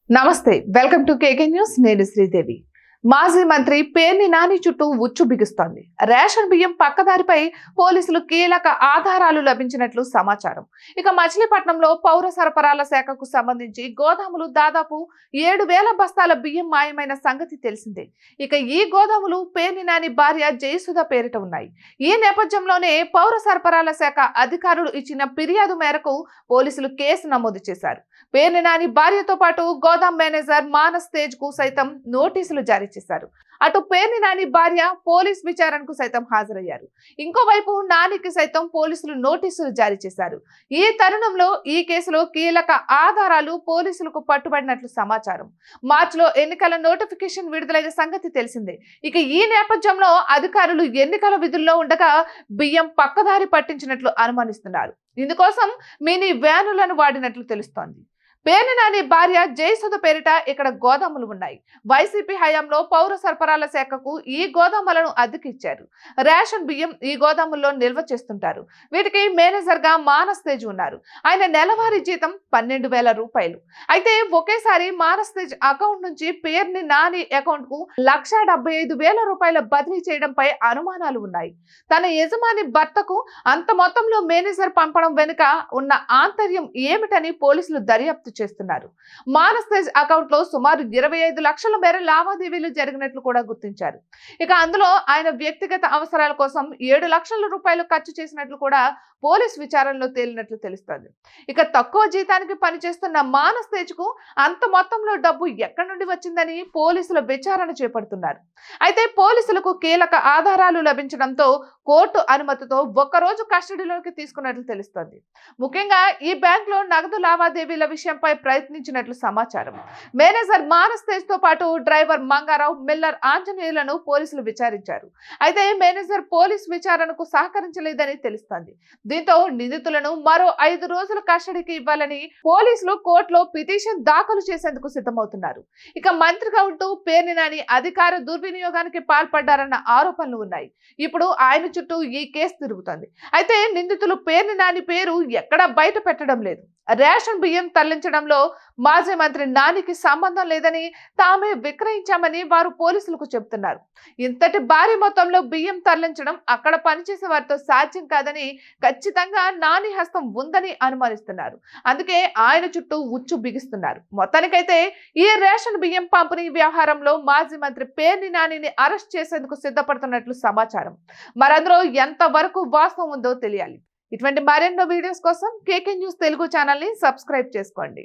నమస్తే welcome to KK news నేను శ్రీదేవి మాజీ మంత్రి పేర్ని నాని చుట్టూ ఉచ్చు బిగుస్తోంది రేషన్ బియ్యం పక్కదారిపై పోలీసులు కీలక ఆధారాలు లభించినట్లు సమాచారం ఇక మచిలీపట్నంలో పౌర సరఫరాల శాఖకు సంబంధించి గోదాములు దాదాపు 7,000 బస్తాల బియ్యం మాయమైన సంగతి తెలిసిందే ఇక ఈ గోదాములు పేర్ని నాని భార్య జయసుధ పేరిట ఉన్నాయి ఈ నేపథ్యంలోనే పౌర సరఫరాల శాఖ అధికారులు ఇచ్చిన ఫిర్యాదు మేరకు పోలీసులు కేసు నమోదు చేశారు పేర్ని నాని భార్యతో పాటు గోదాం మేనేజర్ మానస్ తేజ్ కు సైతం నోటీసులు జారీ చేశారు అటు పేర్ని నాని భార్య పోలీస్ విచారణకు సైతం హాజరయ్యారు ఇంకోవైపు నానికి సైతం పోలీసులు నోటీసులు జారీ చేశారు ఈ తరుణంలో ఈ కేసులో కీలక ఆధారాలు పోలీసులకు పట్టుబడినట్లు సమాచారం మార్చిలో ఎన్నికల నోటిఫికేషన్ విడుదలైన సంగతి తెలిసిందే ఇక ఈ నేపథ్యంలో అధికారులు ఎన్నికల విధుల్లో ఉండగా బియ్యం పక్కదారి పట్టించినట్లు అనుమానిస్తున్నారు ఇందుకోసం మినీ వ్యానులను వాడినట్లు తెలుస్తోంది పేర్ని నాని భార్య జయసుధ పేరిట ఇక్కడ గోదాములు ఉన్నాయి వైసీపీ హయాంలో పౌర సరఫరాల శాఖకు ఈ గోదాములను అద్దెకిచ్చారు రేషన్ బియ్యం ఈ గోదాముల్లో నిల్వ చేస్తుంటారు వీటికి మేనేజర్ గా మానస్ తేజ్ ఉన్నారు ఆయన నెలవారీ జీతం 12,000 రూపాయలు అయితే ఒకేసారి మానస్ తేజ్ అకౌంట్ నుంచి పేర్ని నాని అకౌంట్ కు 1,75,000 రూపాయల బదిలీ చేయడంపై అనుమానాలు ఉన్నాయి తన యజమాని భర్తకు అంత మొత్తంలో మేనేజర్ పంపడం వెనుక ఉన్న ఆంతర్యం ఏమిటని పోలీసులు దర్యాప్తు చేస్తున్నారు మానస్ తేజ్ అకౌంట్ లో సుమారు 25 లక్షల మేర లావాదేవీలు జరిగినట్లు కూడా గుర్తించారు ఇక అందులో ఆయన వ్యక్తిగత అవసరాల కోసం 7 లక్షల రూపాయలు ఖర్చు చేసినట్లు కూడా పోలీస్ విచారణలో తేలినట్లు తెలుస్తోంది ఇక తక్కువ జీతానికి పనిచేస్తున్న మానస్ తేజ్ కు అంత మొత్తంలో డబ్బు ఎక్కడి నుండి వచ్చిందని పోలీసులు విచారణ చేపడుతున్నారు అయితే పోలీసులకు కీలక ఆధారాలు లభించడంతో కోర్టు అనుమతితో ఒక్కరోజు కస్టడీలోకి తీసుకున్నట్లు తెలుస్తోంది ముఖ్యంగా ఈ బ్యాంక్ లో నగదు లావాదేవీల విషయంపై ప్రయత్నించినట్లు సమాచారం మేనేజర్ మానస్ తేజ్ తో పాటు డ్రైవర్ మంగారావు మిల్లర్ ఆంజనేయులను పోలీసులు విచారించారు అయితే మేనేజర్ పోలీస్ విచారణకు సహకరించలేదని తెలుస్తోంది దీంతో నిందితులను మరో 5 రోజుల కస్టడీకి ఇవ్వాలని పోలీసులు కోర్టులో పిటిషన్ దాఖలు చేసేందుకు సిద్ధమవుతున్నారు ఇక మంత్రిగా ఉంటూ పేర్ని నాని అధికార దుర్వినియోగానికి పాల్పడ్డారన్న ఆరోపణలు ఉన్నాయి ఇప్పుడు ఆయన చుట్టూ ఈ కేసు తిరుగుతోంది అయితే నిందితులు పేర్ని నాని పేరు ఎక్కడా బయట పెట్టడం లేదు రేషన్ బియ్యం తరలించడంలో మాజీ మంత్రి నానికి సంబంధం లేదని తామే విక్రయించామని వారు పోలీసులకు చెబుతున్నారు ఇంతటి భారీ మొత్తంలో బియ్యం తరలించడం అక్కడ పనిచేసే వారితో సాధ్యం కాదని ఖచ్చితంగా నాని హస్తం ఉందని అనుమానిస్తున్నారు అందుకే ఆయన చుట్టూ ఉచ్చు బిగిస్తున్నారు మొత్తానికైతే ఈ రేషన్ బియ్యం పంపిణీ వ్యవహారంలో మాజీ మంత్రి పేర్ని నానిని అరెస్ట్ చేసేందుకు సిద్ధపడుతున్నట్లు సమాచారం మరందరూ ఎంత వరకు వాస్తవం ఉందో తెలియాలి ఇటువంటి మరెన్నో వీడియోస్ కోసం కేకే న్యూస్ తెలుగు ఛానల్ ని సబ్స్క్రైబ్ చేసుకోండి.